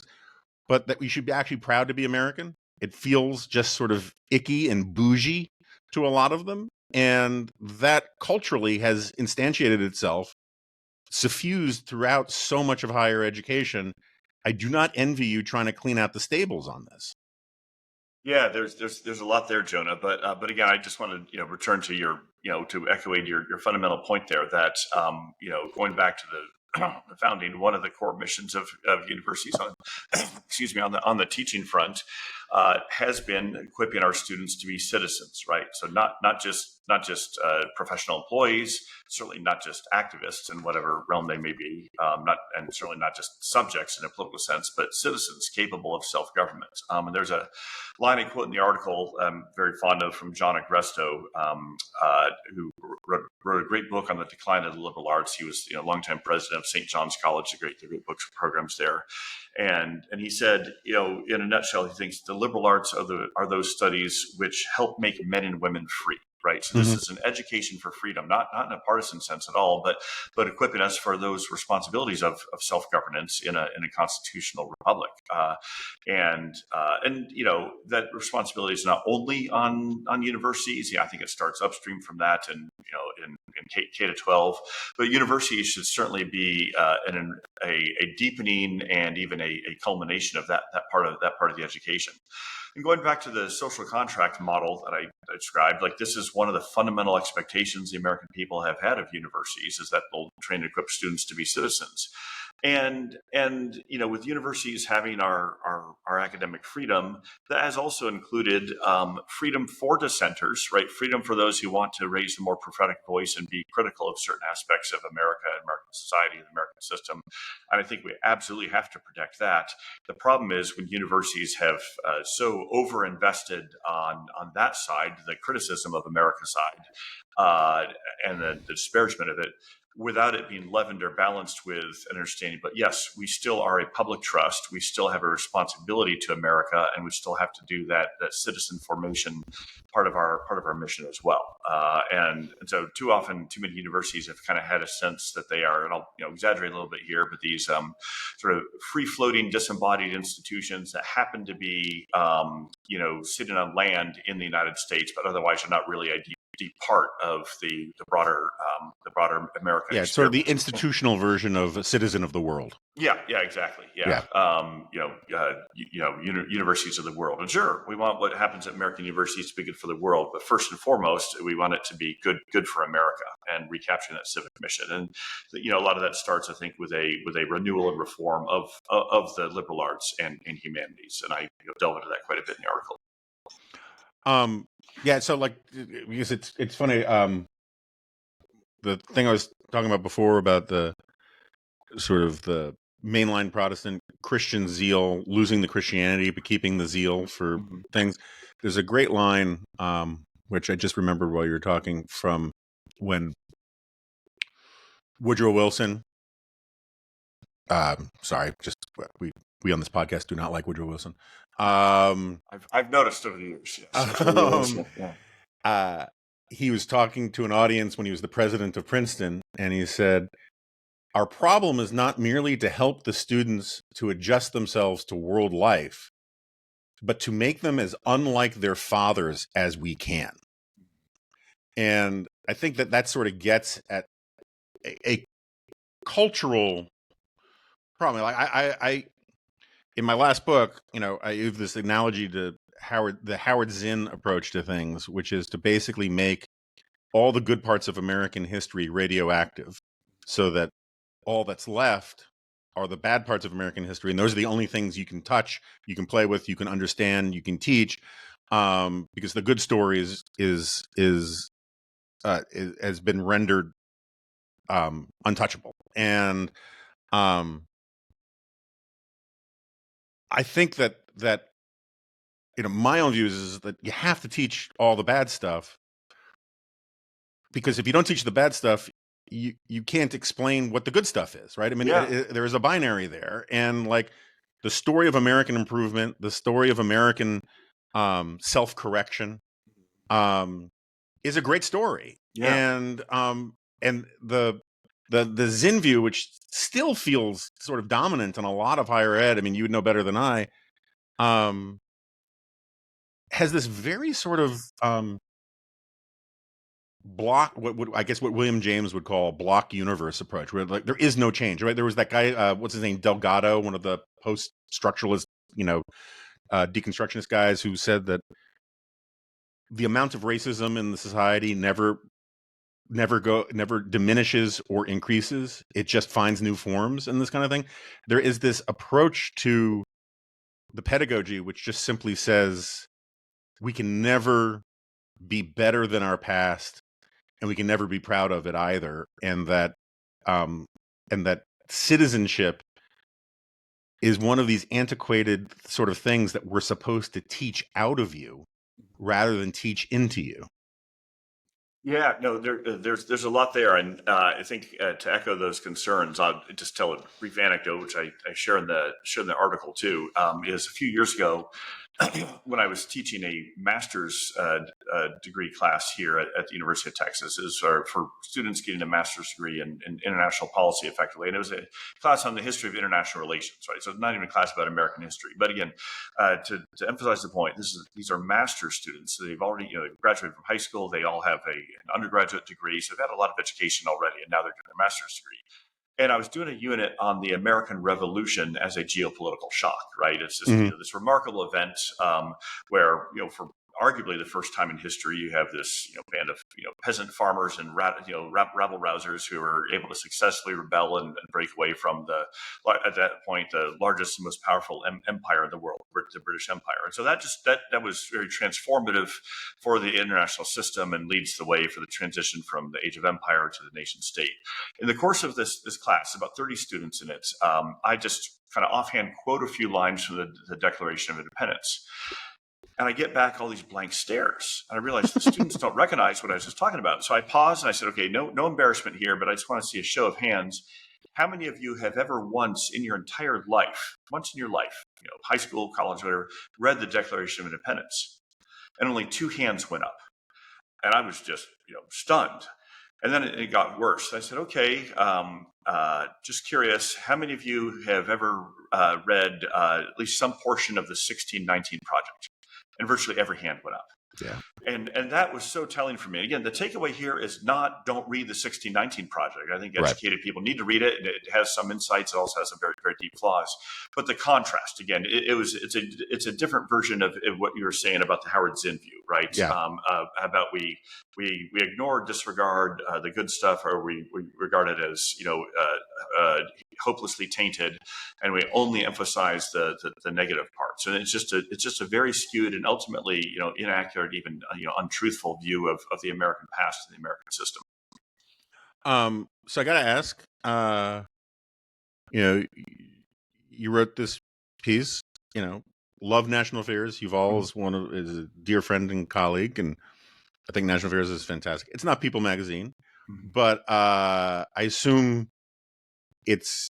but that we should be actually proud to be American. It feels just sort of icky and bougie to a lot of them. And that culturally has instantiated itself, suffused throughout so much of higher education. I do not envy you trying to clean out the stables on this. Yeah, there's a lot there, Jonah. But again, I just want to return to to echoing your fundamental point there that going back to the founding, one of the core missions of universities on excuse me on the teaching front has been equipping our students to be citizens, right? So not just professional employees, certainly not just activists in whatever realm they may be, and certainly not just subjects in a political sense, but citizens capable of self-government. And there's a line I quote in the article I'm very fond of from Jonah Goldberg, who wrote a great book on the decline of the liberal arts. He was longtime president of St. John's College, the great books programs there. And he said, in a nutshell, he thinks the liberal arts are those studies which help make men and women free. Right. So this is an education for freedom, not in a partisan sense at all, but equipping us for those responsibilities of self-governance in a constitutional republic. And that responsibility is not only on universities. I think it starts upstream from that, and in K to 12. But universities should certainly be a deepening and even a culmination of that part of the education. And going back to the social contract model that I described, this is one of the fundamental expectations the American people have had of universities, is that they'll train and equip students to be citizens. And with universities having our academic freedom, that has also included freedom for dissenters, right? Freedom for those who want to raise a more prophetic voice and be critical of certain aspects of America, American society, the American system. And I think we absolutely have to protect that. The problem is when universities have so overinvested on that side, the criticism of America's side, and the disparagement of it, without it being leavened or balanced with an understanding. But yes, we still are a public trust. We still have a responsibility to America, and we still have to do that citizen formation part of our mission as well. And so too often, too many universities have kind of had a sense that they are, and I'll exaggerate a little bit here, but these sort of free-floating, disembodied institutions that happen to be sitting on land in the United States, but otherwise are not really a deep part of the broader American. Yeah, it's sort of the institutional version of a citizen of the world. Yeah, exactly. Yeah. Universities of the world. And sure, we want what happens at American universities to be good for the world, but first and foremost, we want it to be good for America and recapturing that civic mission. And a lot of that starts, I think, with a renewal and reform of the liberal arts and humanities. And I delve into that quite a bit in the article. Yeah, so because it's funny, the thing I was talking about before about the sort of the mainline Protestant Christian zeal, losing the Christianity but keeping the zeal for things. There's a great line, which I just remembered while you were talking, from when Woodrow Wilson Sorry, just we on this podcast do not like Woodrow Wilson. I've noticed over the years. Yes, yeah. He was talking to an audience when he was the president of Princeton, and he said, "Our problem is not merely to help the students to adjust themselves to world life, but to make them as unlike their fathers as we can." And I think that sort of gets at a cultural problem. Like I in my last book, I use this analogy to the Howard Zinn approach to things, which is to basically make all the good parts of American history radioactive, so that all that's left are the bad parts of American history, and those are the only things you can touch, you can play with, you can understand, you can teach, because the good story has been rendered untouchable. And I think that my own views is that you have to teach all the bad stuff, because if you don't teach the bad stuff, you can't explain what the good stuff is, right? I mean, there is a binary there, and like the story of American improvement, the story of American self-correction, is a great story. And the Zinn view, which still feels sort of dominant in a lot of higher ed, I mean, you would know better than I, has this very sort of block, what I guess what William James would call a block universe approach, where like there is no change, right? There was that guy, what's his name, Delgado, one of the post-structuralist, deconstructionist guys, who said that the amount of racism in the society never diminishes or increases. It just finds new forms and this kind of thing. There is this approach to the pedagogy which just simply says we can never be better than our past, and we can never be proud of it either, and that citizenship is one of these antiquated sort of things that we're supposed to teach out of you rather than teach into you. Yeah, no, there's a lot there, and I think to echo those concerns, I'll just tell a brief anecdote, which I share in the article too. Is a few years ago, when I was teaching a master's degree class here at the University of Texas, is for students getting a master's degree in international policy, effectively, and it was a class on the history of international relations, right? So it's not even a class about American history, but again, to emphasize the point, these are master's students. So they've already graduated from high school. They all have an undergraduate degree, so they've had a lot of education already, and now they're doing their master's degree. And I was doing a unit on the American Revolution as a geopolitical shock, right? It's just this remarkable event where, for arguably the first time in history, you have this band of peasant farmers and rabble rousers who are able to successfully rebel and break away from at that point the largest and most powerful empire in the world, the British Empire. And so that was very transformative for the international system and leads the way for the transition from the age of empire to the nation state. In the course of this class, about 30 students in it, I just kind of offhand quote a few lines from the Declaration of Independence. And I get back all these blank stares. And I realize the students don't recognize what I was just talking about. So I paused and I said, okay, no embarrassment here, but I just want to see a show of hands. How many of you have ever once in your entire life, high school, college, whatever, read the Declaration of Independence? And only 2 hands went up. And I was just, stunned. And then it got worse. I said, okay, just curious, how many of you have ever read at least some portion of the 1619 Project? And virtually every hand went up. Yeah. And that was so telling for me. Again, the takeaway here is not don't read the 1619 Project. I think educated people need to read it, and it has some insights. It also has some very, very deep flaws. But the contrast, again, it's a different version of what you were saying about the Howard Zinn view, right? Yeah. About we ignore, disregard the good stuff, or we regard it as hopelessly tainted, and we only emphasize the negative parts. And it's just a very skewed and ultimately inaccurate, even untruthful view of the American past and the American system. So I got to ask, you wrote this piece, love national affairs. Yuval is a dear friend and colleague, and I think national affairs is fantastic. It's not People magazine, but I assume it's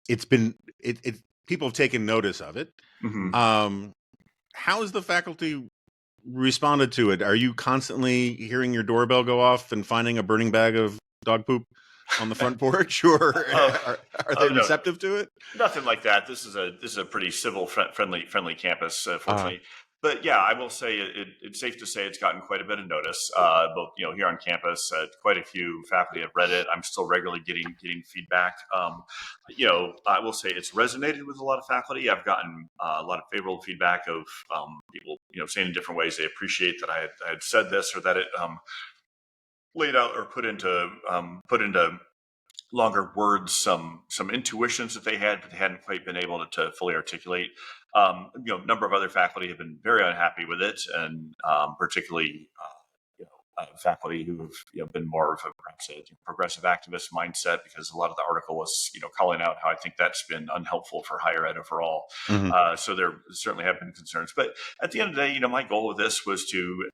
it's been it people have taken notice of it. Mm-hmm. How has the faculty responded to it? Are you constantly hearing your doorbell go off and finding a burning bag of dog poop on the front porch, or Oh, are they oh no, receptive to it? nothing like that. This is a pretty civil, friendly campus, Uh, fortunately. But yeah, I will say it's safe to say it's gotten quite a bit of notice, both here on campus. Quite a few faculty have read it. I'm still regularly getting feedback. I will say it's resonated with a lot of faculty. I've gotten a lot of favorable feedback of people saying in different ways they appreciate that I had said this, or that it laid out or put into longer words some intuitions that they had, but they hadn't quite been able to fully articulate. A number of other faculty have been very unhappy with it, and particularly faculty who have been more of perhaps a progressive activist mindset, because a lot of the article was calling out how I think that's been unhelpful for higher ed overall. mhm. So there certainly have been concerns, but at the end of the day, my goal with this was to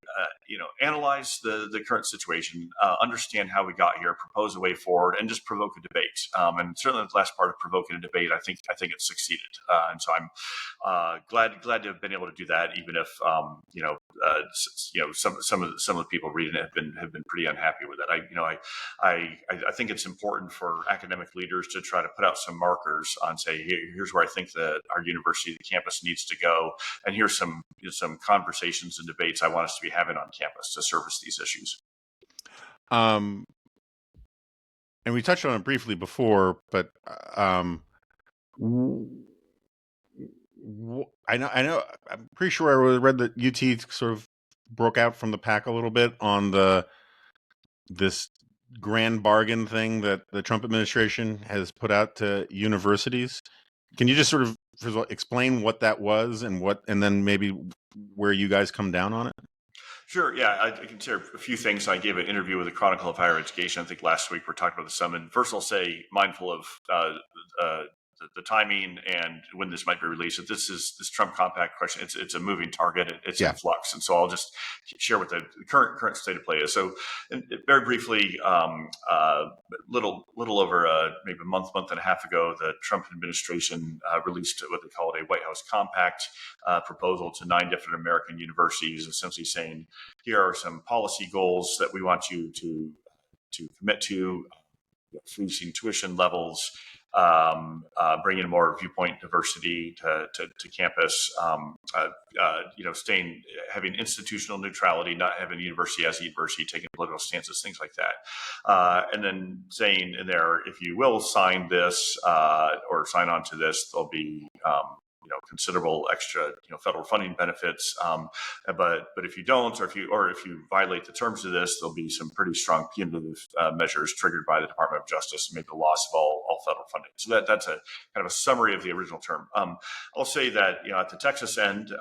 analyze the current situation, understand how we got here, propose a way forward, and just provoke a debate. And certainly the last part of provoking a debate, I think it succeeded, and so I'm glad to have been able to do that, even if some of the people reading it have been pretty unhappy with it. I think it's important for academic leaders to try to put out some markers on, say, here's where I think that our university, the campus, needs to go, and here's some conversations and debates I want us to be having on campus to service these issues. And we touched on it briefly before, but I know, I'm pretty sure I read that UT sort of broke out from the pack a little bit on this grand bargain thing that the Trump administration has put out to universities. Can you just sort of, first of all, explain what that was, and then maybe where you guys come down on it? Sure. Yeah, I can share a few things. I gave an interview with the Chronicle of Higher Education, I think last week. We're talking about the summit. First, I'll say, mindful of the timing and when this might be released. If this Trump compact question, it's a moving target. It's in flux, and so I'll just share what the current state of play is. So, very briefly, little over maybe a month and a half ago, the Trump administration released what they called a White House compact proposal to 9 different American universities, essentially saying, here are some policy goals that we want you to commit to: freezing tuition levels, bringing more viewpoint diversity to campus, having institutional neutrality, not having a university as a university, taking political stances, things like that. And then saying in there, if you will sign this or sign on to this, there'll be considerable extra federal funding benefits, but if you don't, or if you violate the terms of this, there'll be some pretty strong punitive measures triggered by the Department of Justice and maybe the loss of all federal funding. So that's a kind of a summary of the original term. I'll say that at the Texas end,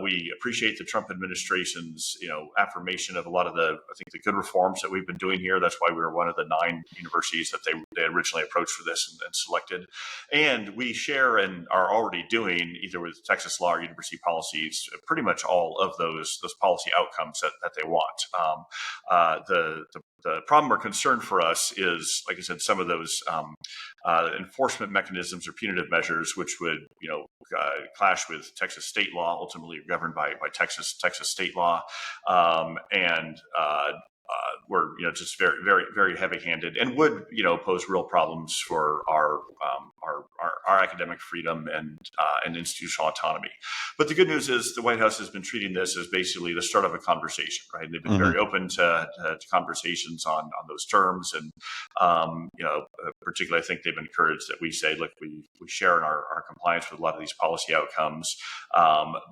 we appreciate the Trump administration's affirmation of a lot of the good reforms that we've been doing here. That's why we were one of the 9 universities that they originally approached for this and selected, and we share and are already doing, either with Texas law or university policies, pretty much all of those policy outcomes that they want. The problem or concern for us is, like I said, some of those enforcement mechanisms or punitive measures, which would clash with Texas state law, ultimately governed by Texas state law, and were just very heavy-handed, and would pose real problems for our academic freedom and institutional autonomy. But the good news is the White House has been treating this as basically the start of a conversation, right? And they've been very open to conversations on those terms, and particularly I think they've encouraged that we say, look, we share in our compliance with a lot of these policy outcomes,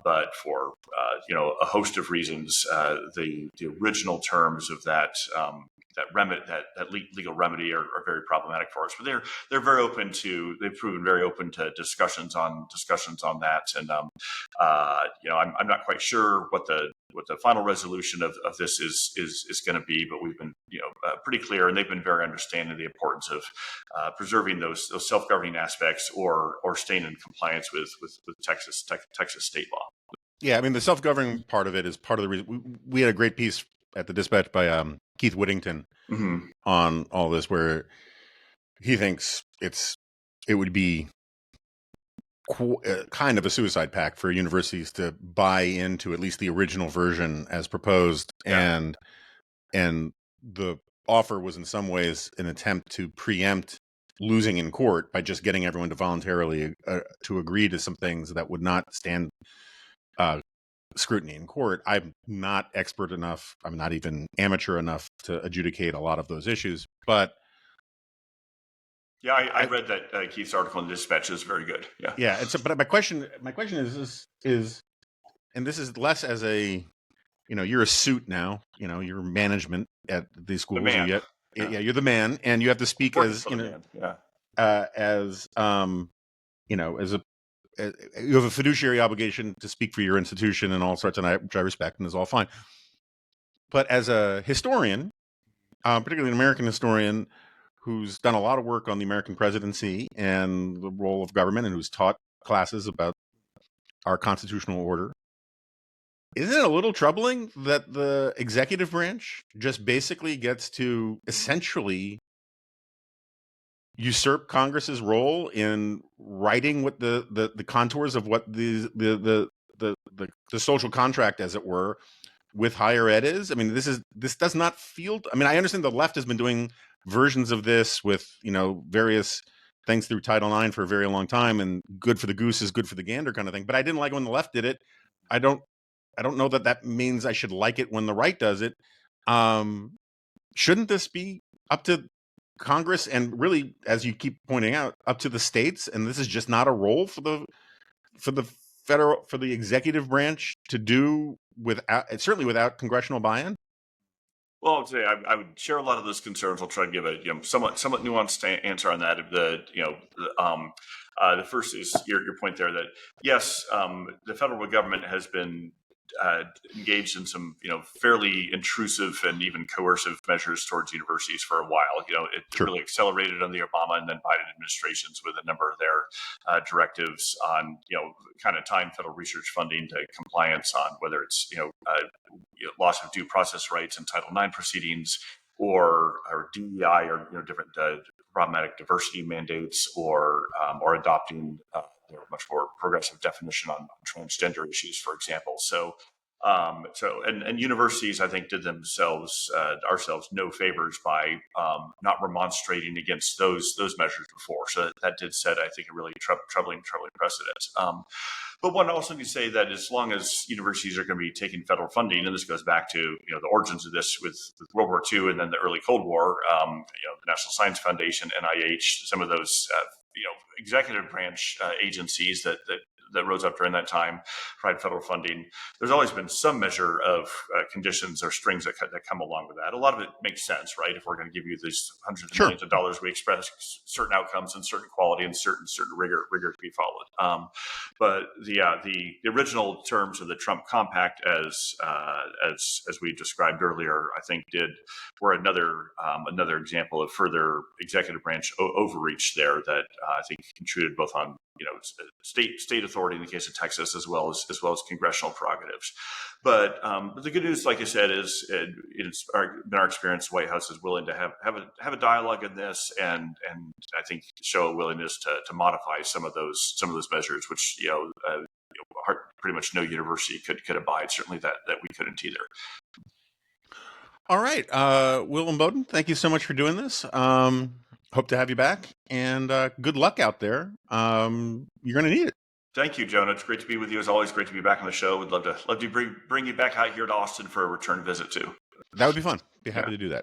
but for a host of reasons, the original terms of that legal remedy are very problematic for us. But they've proven very open to discussions on that, and I'm not quite sure what the final resolution of this is going to be, but we've been pretty clear, and they've been very understanding of the importance of preserving those self-governing aspects or staying in compliance with Texas state law. Yeah, I mean, the self-governing part of it is part of the reason. We had a great piece at the Dispatch by Keith Whittington on all this, where he thinks it's it would be kind of a suicide pact for universities to buy into at least the original version as proposed, and the offer was in some ways an attempt to preempt losing in court by just getting everyone to voluntarily to agree to some things that would not stand scrutiny in court. I'm not expert enough, I'm not even amateur enough to adjudicate a lot of those issues, but yeah, I read that Keith's article in Dispatch is very good. Yeah. But my question is, and this is less as a, you're a suit now, you're management at these schools. The man. You're the man, and you have to speak as, as you have a fiduciary obligation to speak for your institution and all sorts, which I respect, and is all fine. But as a historian, particularly an American historian, who's done a lot of work on the American presidency and the role of government, and who's taught classes about our constitutional order, isn't it a little troubling that the executive branch just basically gets to essentially usurp Congress's role in writing what the contours of what the social contract, as it were, with higher ed is? I mean, this does not feel. I mean, I understand the left has been doing versions of this with various things through Title IX for a very long time, and good for the goose is good for the gander kind of thing. But I didn't like when the left did it. I don't know that means I should like it when the right does it. Shouldn't this be up to Congress and, really, as you keep pointing out, up to the states? And this is just not a role for the executive branch to do certainly without congressional buy-in. Well, I would say I would share a lot of those concerns. I'll try to give a somewhat nuanced answer on that. The first is your point there that yes, the federal government has been engaged in some fairly intrusive and even coercive measures towards universities for a while. It really accelerated under the Obama and then Biden administrations with a number of their directives on kind of tying federal research funding to compliance on whether it's loss of due process rights in Title IX proceedings or DEI or different problematic diversity mandates or adopting much more progressive definition on transgender issues, for example. So universities, I think, did ourselves no favors by not remonstrating against those measures before. So that did set, I think, a really troubling precedent. But one also needs to say that as long as universities are going to be taking federal funding, and this goes back to the origins of this with World War II and then the early Cold War, the National Science Foundation, NIH, some of those executive branch agencies that rose up during that time, provide federal funding. There's always been some measure of conditions or strings that come along with that. A lot of it makes sense, right? If we're going to give you these hundreds of millions of dollars, we expect certain outcomes and certain quality and certain rigor to be followed. But the original terms of the Trump Compact, as we described earlier, I think were another example of further executive branch overreach there that I think contributed both on state authority in the case of Texas as well as congressional prerogatives. But the good news, like I said, is it's been our experience. The White House is willing to have a dialogue in this, and I think show a willingness to modify some of those measures, which pretty much no university could abide. Certainly that we couldn't either. All right, Will Inboden, thank you so much for doing this. Hope to have you back, and good luck out there. You're going to need it. Thank you, Jonah. It's great to be with you. As always, great to be back on the show. We'd love to bring you back out here to Austin for a return visit too. That would be fun. Be happy to do that.